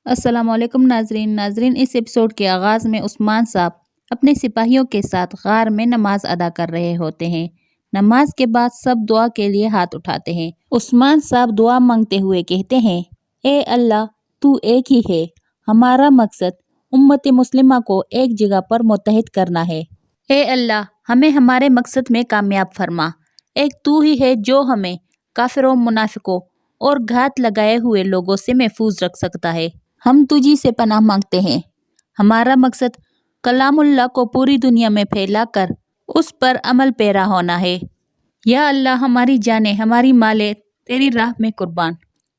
السلام علیکم ناظرین اس ایپیسوڈ کے آغاز میں عثمان صاحب اپنے سپاہیوں کے ساتھ غار میں نماز ادا کر رہے ہوتے ہیں۔ نماز کے بعد سب دعا کے لیے ہاتھ اٹھاتے ہیں۔ عثمان صاحب دعا مانگتے ہوئے کہتے ہیں، اے اللہ تو ایک ہی ہے، ہمارا مقصد امت مسلمہ کو ایک جگہ پر متحد کرنا ہے۔ اے اللہ ہمیں ہمارے مقصد میں کامیاب فرما۔ ایک تو ہی ہے جو ہمیں کافروں، منافقوں اور گھات لگائے ہوئے لوگوں سے محفوظ رکھ سکتا ہے۔ ہم تجھی سے پناہ مانگتے ہیں۔ ہمارا مقصد کلام اللہ کو پوری دنیا میں پھیلا کر اس پر عمل پیرا ہونا ہے۔ یا اللہ ہماری جانیں، ہماری مالیں تیری راہ میں قربان۔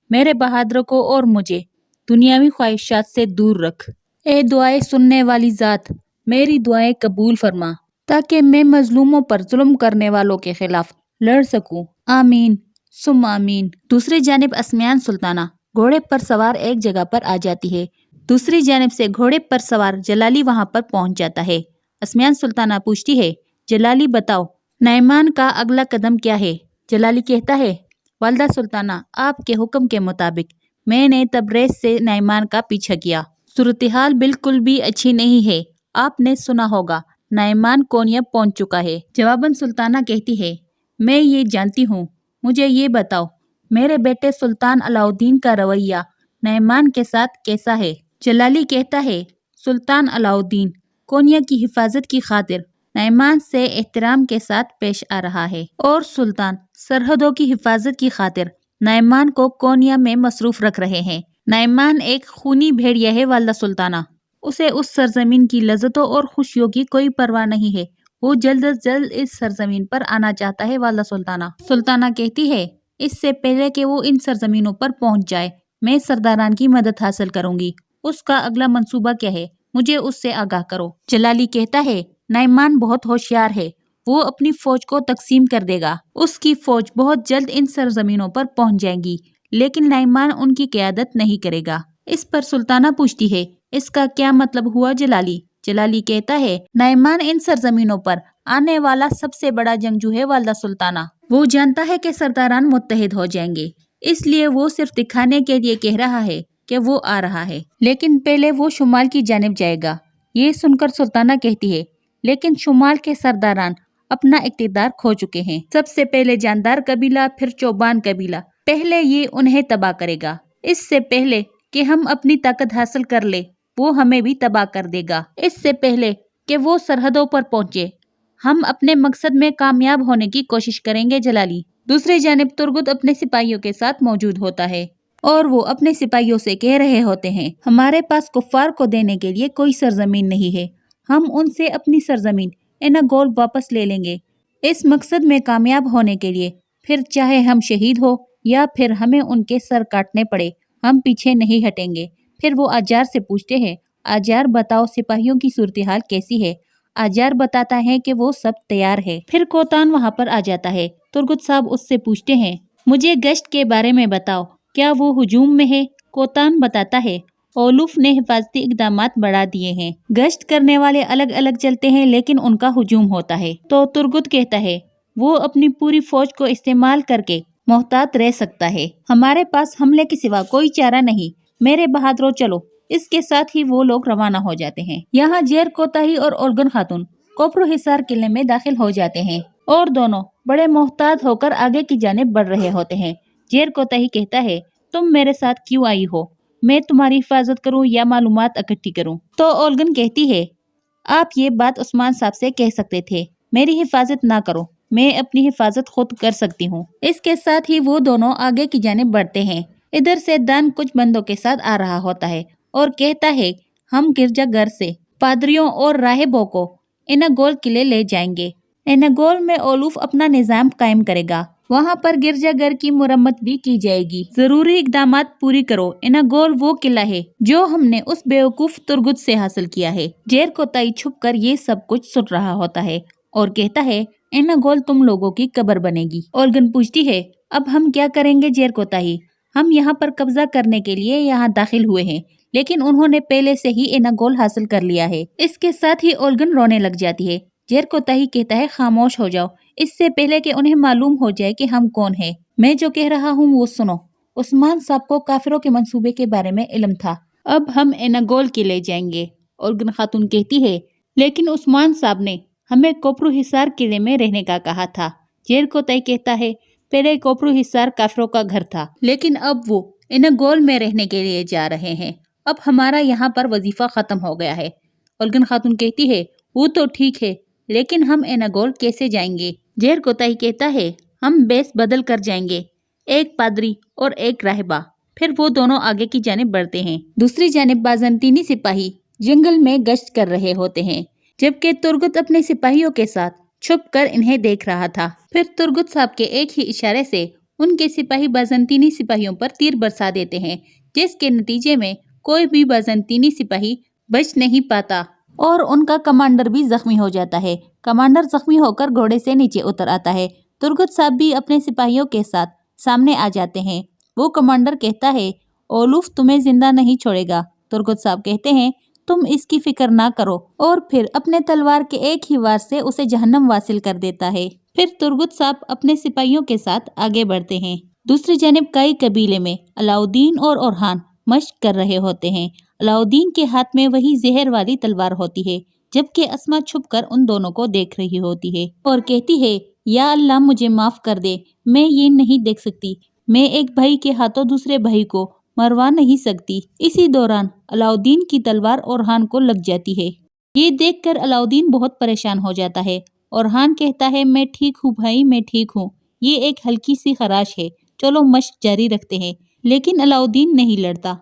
میرے بہادروں کو اور مجھے دنیاوی خواہشات سے دور رکھ۔ اے دعائیں سننے والی ذات، میری دعائیں قبول فرما تاکہ میں مظلوموں پر ظلم کرنے والوں کے خلاف لڑ سکوں۔ آمین ثم آمین۔ دوسری جانب اسمیان سلطانہ گھوڑے پر سوار ایک جگہ پر آ جاتی ہے۔ دوسری جانب سے گھوڑے پر سوار جلالی وہاں پر پہنچ جاتا ہے۔ اسمیان سلطانہ پوچھتی ہے، جلالی بتاؤ نعمان کا اگلا قدم کیا ہے؟ جلالی کہتا ہے، والدہ سلطانہ آپ کے حکم کے مطابق میں نے تبریز سے نعمان کا پیچھا کیا۔ صورتحال بالکل بھی اچھی نہیں ہے۔ آپ نے سنا ہوگا نعمان کونیا پہنچ چکا ہے۔ جواباً سلطانہ کہتی ہے، میں یہ جانتی ہوں، مجھے یہ بتاؤ میرے بیٹے سلطان علاء الدین کا رویہ نعمان کے ساتھ کیسا ہے؟ جلالی کہتا ہے، سلطان علاء الدین کونیا کی حفاظت کی خاطر نعمان سے احترام کے ساتھ پیش آ رہا ہے، اور سلطان سرحدوں کی حفاظت کی خاطر نعمان کو کونیا میں مصروف رکھ رہے ہیں۔ نعمان ایک خونی بھیڑیا ہے والدہ سلطانہ، اسے اس سرزمین کی لذتوں اور خوشیوں کی کوئی پرواہ نہیں ہے، وہ جلد از جلد اس سرزمین پر آنا چاہتا ہے۔ والدہ سلطانہ کہتی ہے، اس سے پہلے کہ وہ ان سرزمینوں پر پہنچ جائے میں سرداران کی مدد حاصل کروں گی۔ اس کا اگلا منصوبہ کیا ہے؟ مجھے اس سے آگاہ کرو۔ جلالی کہتا ہے، نعمان بہت ہوشیار ہے، وہ اپنی فوج کو تقسیم کر دے گا، اس کی فوج بہت جلد ان سرزمینوں پر پہنچ جائے گی، لیکن نعمان ان کی قیادت نہیں کرے گا۔ اس پر سلطانہ پوچھتی ہے، اس کا کیا مطلب ہوا جلالی؟ جلالی کہتا ہے، نعمان ان سرزمینوں پر آنے والا سب سے بڑا جنگجو ہے والدہ سلطانہ، وہ جانتا ہے کہ سرداران متحد ہو جائیں گے، اس لیے وہ صرف دکھانے کے لیے کہہ رہا ہے کہ وہ آ رہا ہے، لیکن پہلے وہ شمال کی جانب جائے گا۔ یہ سن کر سلطانہ کہتی ہے، لیکن شمال کے سرداران اپنا اقتدار کھو چکے ہیں، سب سے پہلے جاندار قبیلہ، پھر چوبان قبیلہ، پہلے یہ انہیں تباہ کرے گا، اس سے پہلے کہ ہم اپنی طاقت حاصل کر لے وہ ہمیں بھی تباہ کر دے گا۔ اس سے پہلے کہ وہ سرحدوں پر پہنچے ہم اپنے مقصد میں کامیاب ہونے کی کوشش کریں گے۔ جلالی دوسری جانب ترگت اپنے سپاہیوں کے ساتھ موجود ہوتا ہے، اور وہ اپنے سپاہیوں سے کہہ رہے ہوتے ہیں، ہمارے پاس کفار کو دینے کے لیے کوئی سرزمین نہیں ہے، ہم ان سے اپنی سرزمین ایناگول واپس لے لیں گے۔ اس مقصد میں کامیاب ہونے کے لیے پھر چاہے ہم شہید ہو یا پھر ہمیں ان کے سر کاٹنے پڑے، ہم پیچھے نہیں ہٹیں گے۔ پھر وہ آجار سے پوچھتے ہیں، آجار بتاؤ سپاہیوں کی صورتحال کیسی ہے؟ آجار بتاتا ہے کہ وہ سب تیار ہے۔ پھر کوتان وہاں پر آ جاتا ہے۔ ترگت صاحب اس سے پوچھتے ہیں، مجھے گشت کے بارے میں بتاؤ، کیا وہ ہجوم میں ہے؟ کوتان بتاتا ہے، اولوف نے حفاظتی اقدامات بڑھا دیے ہیں، گشت کرنے والے الگ الگ چلتے ہیں لیکن ان کا ہجوم ہوتا ہے۔ تو ترگت کہتا ہے، وہ اپنی پوری فوج کو استعمال کر کے محتاط رہ سکتا ہے، ہمارے پاس حملے کے سوا کوئی چارہ نہیں، میرے بہادروں چلو۔ اس کے ساتھ ہی وہ لوگ روانہ ہو جاتے ہیں۔ یہاں جیر کوتاہی اور اولگن خاتون کوپرو حصار قلعے میں داخل ہو جاتے ہیں، اور دونوں بڑے محتاط ہو کر آگے کی جانب بڑھ رہے ہوتے ہیں۔ جیر کوتاہی کہتا ہے، تم میرے ساتھ کیوں آئی ہو؟ میں تمہاری حفاظت کروں یا معلومات اکٹھی کروں؟ تو اولگن کہتی ہے، آپ یہ بات عثمان صاحب سے کہہ سکتے تھے، میری حفاظت نہ کرو، میں اپنی حفاظت خود کر سکتی ہوں۔ اس کے ساتھ ہی وہ دونوں آگے کی جانب بڑھتے ہیں۔ ادھر سے دان کچھ بندوں کے ساتھ آ رہا ہوتا ہے اور کہتا ہے، ہم گرجا گھر سے پادریوں اور راہبوں کو ایناگول قلعے لے جائیں گے۔ ایناگول میں اولوف اپنا نظام قائم کرے گا، وہاں پر گرجا گھر کی مرمت بھی کی جائے گی، ضروری اقدامات پوری کرو۔ ایناگول وہ قلعہ ہے جو ہم نے اس بیوقوف ترگت سے حاصل کیا ہے۔ جیر کوتاہی چھپ کر یہ سب کچھ سن رہا ہوتا ہے اور کہتا ہے، ایناگول تم لوگوں کی قبر بنے گی۔ اولگن پوچھتی ہے، اب ہم کیا کریں گے جیر کوتاہی؟ ہم یہاں پر قبضہ کرنے کے لیے یہاں داخل ہوئے ہیں، لیکن انہوں نے پہلے سے ہی ایناگول حاصل کر لیا ہے۔ اس کے ساتھ ہی اولگن رونے لگ جاتی ہے۔ جیر کوتاہی کہتا ہے، خاموش ہو جاؤ، اس سے پہلے کہ انہیں معلوم ہو جائے کہ ہم کون ہیں، میں جو کہہ رہا ہوں وہ سنو۔ عثمان صاحب کو کافروں کے منصوبے کے بارے میں علم تھا، اب ہم ایناگول کے لے جائیں گے۔ اورگن خاتون کہتی ہے لیکن عثمان صاحب نے ہمیں کوپرو حصار قلعے میں رہنے کا کہا تھا۔ جیر کوتائی کہتا ہے پہلے کوپرو حصار کافروں کا گھر تھا لیکن اب وہ ایناگول میں رہنے کے لیے جا رہے ہیں۔ اب ہمارا یہاں پر وظیفہ ختم ہو گیا ہے۔ اورگن خاتون کہتی ہے وہ تو ٹھیک ہے لیکن ہم ایناگول کیسے جائیں گے؟ جیر کوتائی کہتا ہے ہم بیس بدل کر جائیں گے، ایک پادری اور ایک راہبہ۔ پھر وہ دونوں آگے کی جانب بڑھتے ہیں۔ دوسری جانب بازنطینی سپاہی جنگل میں گشت کر رہے ہوتے ہیں جبکہ ترگت اپنے سپاہیوں کے ساتھ چھپ کر انہیں دیکھ رہا تھا۔ پھر ترگت صاحب کے ایک ہی اشارے سے ان کے سپاہی بازنطینی سپاہیوں پر تیر برسا دیتے ہیں جس کے نتیجے میں کوئی بھی بازنطینی سپاہی بچ نہیں پاتا اور ان کا کمانڈر بھی زخمی ہو جاتا ہے۔ کمانڈر زخمی ہو کر گھوڑے سے نیچے اتر آتا ہے۔ ترگت صاحب بھی اپنے سپاہیوں کے ساتھ سامنے آ جاتے ہیں۔ وہ کمانڈر کہتا ہے اولوف تمہیں زندہ نہیں چھوڑے گا۔ ترگت صاحب کہتے ہیں تم اس کی فکر نہ کرو اور پھر اپنے تلوار کے ایک ہی وار سے اسے جہنم واصل کر دیتا ہے۔ پھر ترگت صاحب اپنے سپاہیوں کے ساتھ آگے بڑھتے ہیں۔ دوسری جانب کئی قبیلے میں علاؤدین اور اورحان مشق کر رہے ہوتے ہیں۔ علاؤدین کے ہاتھ میں وہی زہر والی تلوار ہوتی ہے جبکہ اسما چھپ کر ان دونوں کو دیکھ رہی ہوتی ہے اور کہتی ہے یا اللہ مجھے معاف کر دے، میں یہ نہیں دیکھ سکتی، میں ایک بھائی کے ہاتھوں دوسرے بھائی کو مروا نہیں سکتی۔ اسی دوران علاؤدین کی تلوار اورحان کو لگ جاتی ہے۔ یہ دیکھ کر علاؤدین بہت پریشان ہو جاتا ہے۔ اورحان کہتا ہے میں ٹھیک ہوں بھائی، میں ٹھیک ہوں، یہ ایک ہلکی سی خراش ہے، چلو مشق جاری رکھتے ہیں۔ لیکن علاؤدین نہیں لڑتا۔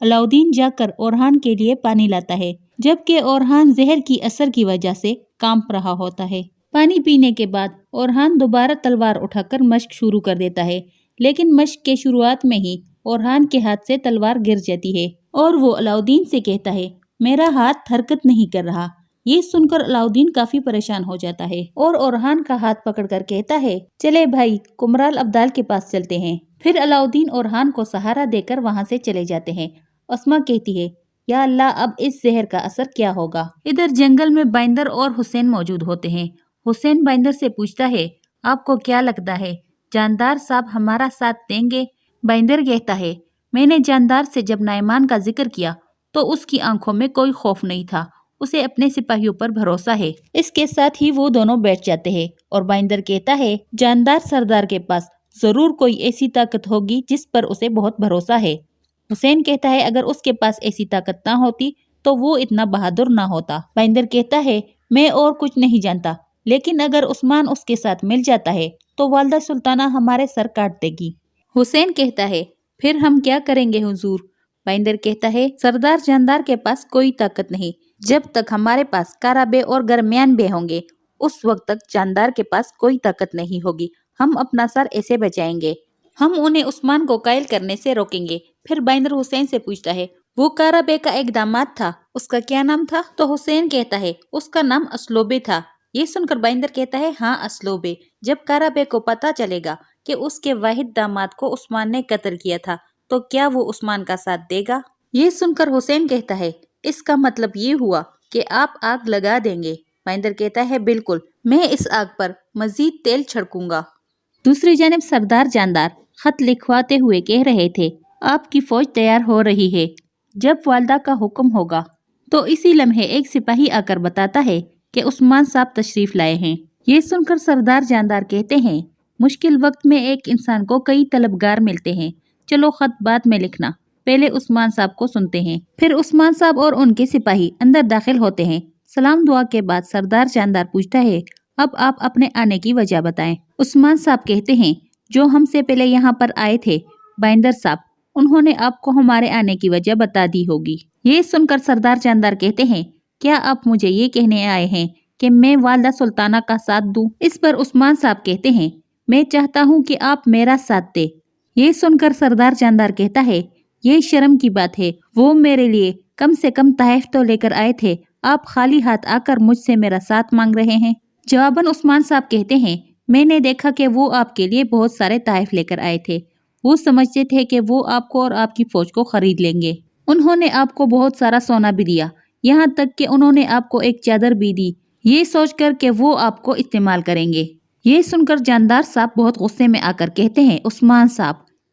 علاؤدین جا کر اورحان کے لیے پانی لاتا ہے جبکہ اورحان زہر کی اثر کی وجہ سے کانپ رہا ہوتا ہے۔ پانی پینے کے بعد اورحان دوبارہ تلوار اٹھا کر مشق شروع کر دیتا ہے لیکن مشق کے شروعات میں ہی اورحان کے ہاتھ سے تلوار گر جاتی ہے اور وہ علاؤدین سے کہتا ہے میرا ہاتھ حرکت نہیں کر رہا۔ یہ سن کر علاؤدین کافی پریشان ہو جاتا ہے اور اورحان کا ہاتھ پکڑ کر کہتا ہے چلے بھائی کمرال ابدال کے پاس چلتے ہیں۔ پھر علاؤدین اورحان کو سہارا دے کر وہاں سے چلے جاتے ہیں۔ اسما کہتی ہے یا اللہ اب اس زہر کا اثر کیا ہوگا؟ ادھر جنگل میں بائندر اور حسین موجود ہوتے ہیں۔ حسین بائندر سے پوچھتا ہے آپ کو کیا لگتا ہے جاندار صاحب ہمارا ساتھ دیں گے؟ بائندر کہتا ہے میں نے جاندار سے جب نائمان کا ذکر کیا تو اس کی آنکھوں میں کوئی خوف نہیں تھا، اسے اپنے سپاہیوں پر بھروسہ ہے۔ اس کے ساتھ ہی وہ دونوں بیٹھ جاتے ہیں اور بائندر کہتا ہے جاندار سردار کے پاس ضرور کوئی ایسی طاقت ہوگی جس پر اسے بہت بھروسہ ہے۔ حسین کہتا ہے اگر اس کے پاس ایسی طاقت نہ ہوتی تو وہ اتنا بہادر نہ ہوتا۔ بائندر کہتا ہے میں اور کچھ نہیں جانتا لیکن اگر عثمان اس کے ساتھ مل جاتا ہے تو والدہ سلطانہ ہمارے سر کاٹ دے گی۔ حسین کہتا ہے پھر ہم کیا کریں گے حضور؟ بائندر کہتا ہے سردار جاندار کے پاس کوئی طاقت نہیں، جب تک ہمارے پاس کارا بے اور گرمیان بے ہوں گے اس وقت تک جاندار کے پاس کوئی طاقت نہیں ہوگی، ہم اپنا سر ایسے بچائیں گے، ہم انہیں عثمان کو قائل کرنے سے روکیں گے۔ پھر بائندر حسین سے پوچھتا ہے وہ کارا بے کا ایک داماد تھا، اس کا کیا نام تھا؟ تو حسین کہتا ہے اس کا نام اسلوبے تھا۔ یہ سن کر بائندر کہتا ہے ہاں اسلوبے، جب کارا بے کو پتا چلے گا کہ اس کے واحد داماد کو عثمان نے قتل کیا تھا تو کیا وہ عثمان کا ساتھ دے گا؟ یہ سن کر حسین کہتا ہے اس کا مطلب یہ ہوا کہ آپ آگ لگا دیں گے۔ بائندر کہتا ہے بالکل، میں اس آگ پر مزید تیل چھڑکوں گا۔ دوسری جانب سردار جاندار خط لکھواتے ہوئے کہہ رہے تھے آپ کی فوج تیار ہو رہی ہے، جب والدہ کا حکم ہوگا۔ تو اسی لمحے ایک سپاہی آ کر بتاتا ہے کہ عثمان صاحب تشریف لائے ہیں۔ یہ سن کر سردار جاندار کہتے ہیں مشکل وقت میں ایک انسان کو کئی طلبگار ملتے ہیں، چلو خط بعد میں لکھنا، پہلے عثمان صاحب کو سنتے ہیں۔ پھر عثمان صاحب اور ان کے سپاہی اندر داخل ہوتے ہیں۔ سلام دعا کے بعد سردار جاندار پوچھتا ہے اب آپ اپنے آنے کی وجہ بتائیں۔ عثمان صاحب کہتے ہیں جو ہم سے پہلے یہاں پر آئے تھے بائندر صاحب، انہوں نے آپ کو ہمارے آنے کی وجہ بتا دی ہوگی۔ یہ سن کر سردار جاندار کہتے ہیں کیا آپ مجھے یہ کہنے آئے ہیں کہ میں والدہ سلطانہ کا ساتھ دوں؟ اس پر عثمان صاحب کہتے ہیں میں چاہتا ہوں کہ آپ میرا ساتھ دیں۔ یہ سن کر سردار جاندار کہتا ہے یہ شرم کی بات ہے، وہ میرے لیے کم سے کم تحائف تو لے کر آئے تھے، آپ خالی ہاتھ آ کر مجھ سے میرا ساتھ مانگ رہے ہیں۔ جواباً عثمان صاحب کہتے ہیں میں نے دیکھا کہ وہ آپ کے لیے بہت سارے تحائف لے کر آئے تھے، وہ سمجھتے تھے کہ وہ آپ کو اور آپ کی فوج کو خرید لیں گے، انہوں نے آپ کو بہت سارا سونا بھی دیا، یہاں تک کہ انہوں نے آپ کو ایک چادر بھی دی، یہ سوچ کر کہ وہ آپ کو استعمال کریں گے۔ یہ سن کر جاندار صاحب بہت غصے میں آ کر کہتے ہیں عثمان صاحب